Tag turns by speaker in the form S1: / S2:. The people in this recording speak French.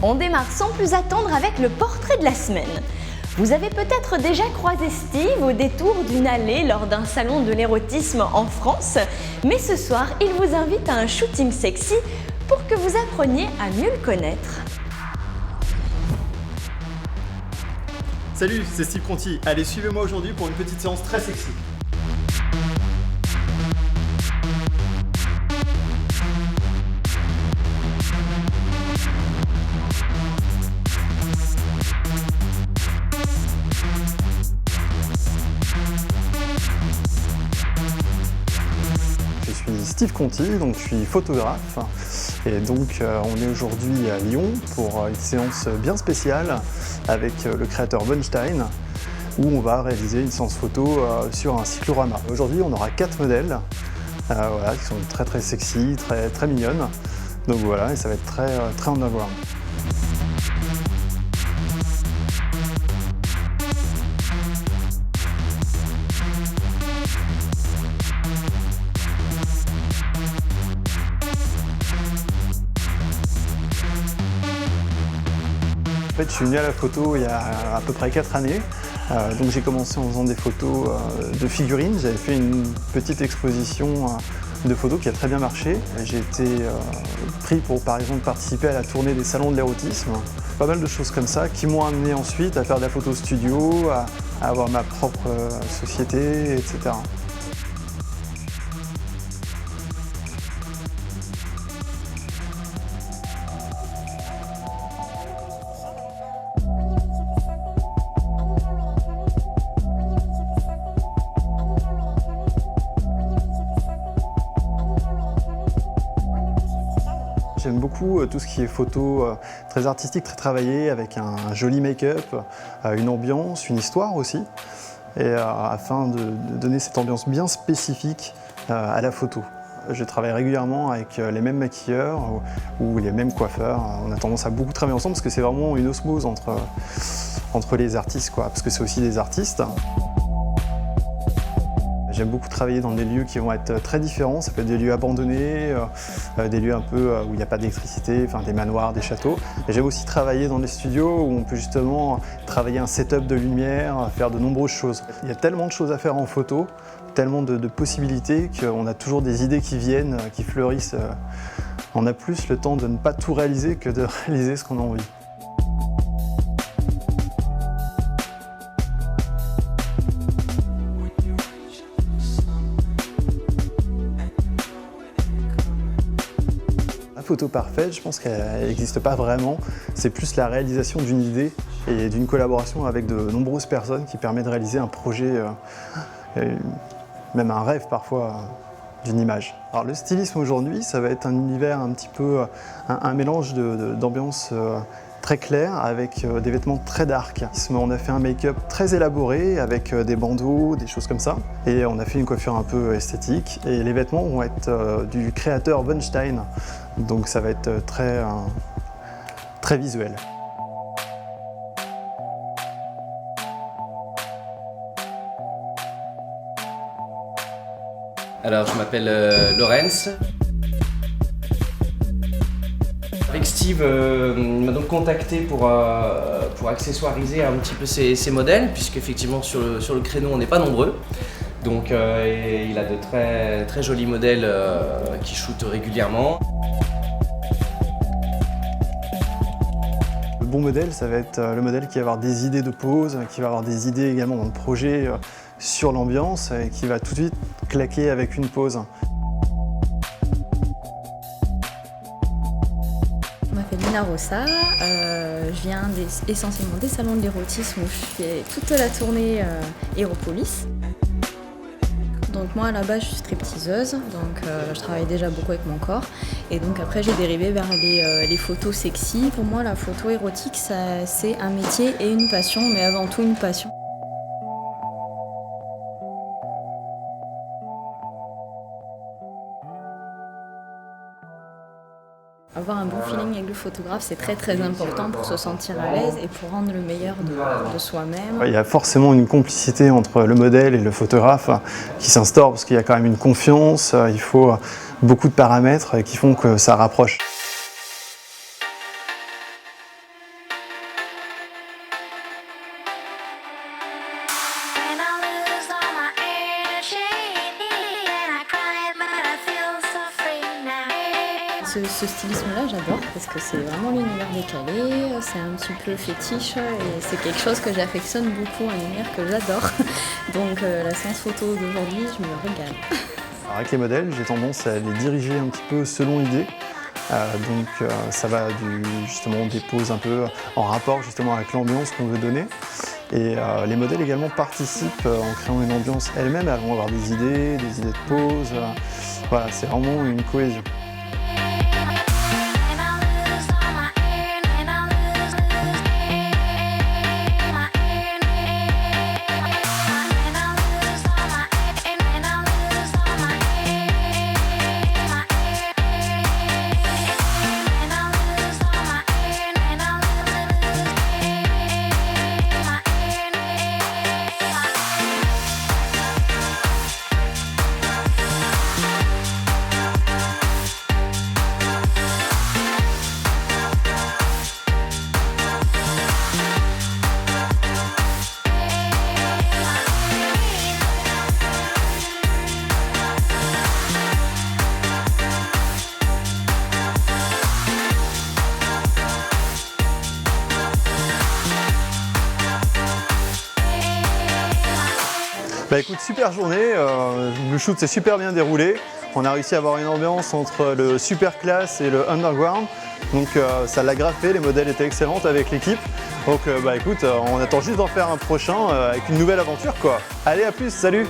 S1: On démarre sans plus attendre avec le portrait de la semaine. Vous avez peut-être déjà croisé Steve au détour d'une allée lors d'un salon de l'érotisme en France, mais ce soir, il vous invite à un shooting sexy pour que vous appreniez à mieux le connaître.
S2: Salut, c'est Steve Conti. Allez, suivez-moi aujourd'hui pour une petite séance très sexy.
S3: Je suis Steve Conti, donc je suis photographe et donc on est aujourd'hui à Lyon pour une séance bien spéciale avec le créateur Weinstein où on va réaliser une séance photo sur un cyclorama. Aujourd'hui on aura 4 modèles voilà, qui sont très sexy, très mignonnes, donc voilà, et ça va être très underground. En fait, je suis venu à la photo il y a à peu près 4 années. Donc j'ai commencé en faisant des photos de figurines. J'avais fait une petite exposition de photos qui a très bien marché. J'ai été pris pour par exemple participer à la tournée des salons de l'érotisme. Pas mal de choses comme ça qui m'ont amené ensuite à faire de la photo studio, à avoir ma propre société, etc. J'aime beaucoup tout ce qui est photo très artistique, très travaillé, avec un joli make-up, une ambiance, une histoire aussi, et afin de donner cette ambiance bien spécifique à la photo. Je travaille régulièrement avec les mêmes maquilleurs ou les mêmes coiffeurs. On a tendance à beaucoup travailler ensemble parce que c'est vraiment une osmose entre les artistes, parce que c'est aussi des artistes. J'aime beaucoup travailler dans des lieux qui vont être très différents. Ça peut être des lieux abandonnés, des lieux un peu où il n'y a pas d'électricité, enfin des manoirs, des châteaux. Et j'aime aussi travailler dans des studios où on peut justement travailler un setup de lumière, faire de nombreuses choses. Il y a tellement de choses à faire en photo, tellement de possibilités qu'on a toujours des idées qui viennent, qui fleurissent. On a plus le temps de ne pas tout réaliser que de réaliser ce qu'on a envie. La photo parfaite, je pense qu'elle n'existe pas vraiment. C'est plus la réalisation d'une idée et d'une collaboration avec de nombreuses personnes qui permet de réaliser un projet, même un rêve parfois, d'une image. Alors le stylisme aujourd'hui, ça va être un univers un petit peu, un mélange d'ambiance très claire avec des vêtements très dark. On a fait un make-up très élaboré avec des bandeaux, des choses comme ça. Et on a fait une coiffure un peu esthétique. Et les vêtements vont être du créateur Weinstein. Donc ça va être très visuel.
S4: Alors je m'appelle Laurence. Avec Steve, il m'a donc contacté pour accessoiriser un petit peu ses modèles, puisque effectivement sur le créneau on n'est pas nombreux. Donc il a de très jolis modèles qui shootent régulièrement.
S3: Le bon modèle, ça va être le modèle qui va avoir des idées de pose, qui va avoir des idées également dans le projet sur l'ambiance et qui va tout de suite claquer avec une pose.
S5: Je m'appelle Lina Rossa, je viens essentiellement des salons de l'érotisme où je fais toute la tournée Héropolis. Donc moi à la base je suis stripteaseuse, donc je travaille déjà beaucoup avec mon corps et donc après j'ai dérivé vers les photos sexy. Pour moi la photo érotique c'est un métier et une passion, mais avant tout une passion. Avoir un bon feeling avec le photographe, c'est très important pour se sentir à l'aise et pour rendre le meilleur de soi-même.
S3: Il y a forcément une complicité entre le modèle et le photographe qui s'instaure parce qu'il y a quand même une confiance, il faut beaucoup de paramètres qui font que ça rapproche.
S5: ce stylisme-là, j'adore parce que c'est vraiment l'univers décalé, c'est un petit peu fétiche et c'est quelque chose que j'affectionne beaucoup, un univers que j'adore. Donc la séance photo d'aujourd'hui, je me régale.
S3: Alors, avec les modèles, j'ai tendance à les diriger un petit peu selon l'idée. Ça va justement des poses un peu en rapport justement avec l'ambiance qu'on veut donner. Et les modèles également participent en créant une ambiance elle-même. Elles vont avoir des idées de poses. Voilà, c'est vraiment une cohésion. Bah écoute, super journée, le shoot s'est super bien déroulé. On a réussi à avoir une ambiance entre le super class et le underground. Donc ça l'a graffé, les modèles étaient excellents avec l'équipe. Donc bah écoute, on attend juste d'en faire un prochain avec une nouvelle aventure quoi. Allez, à plus, salut!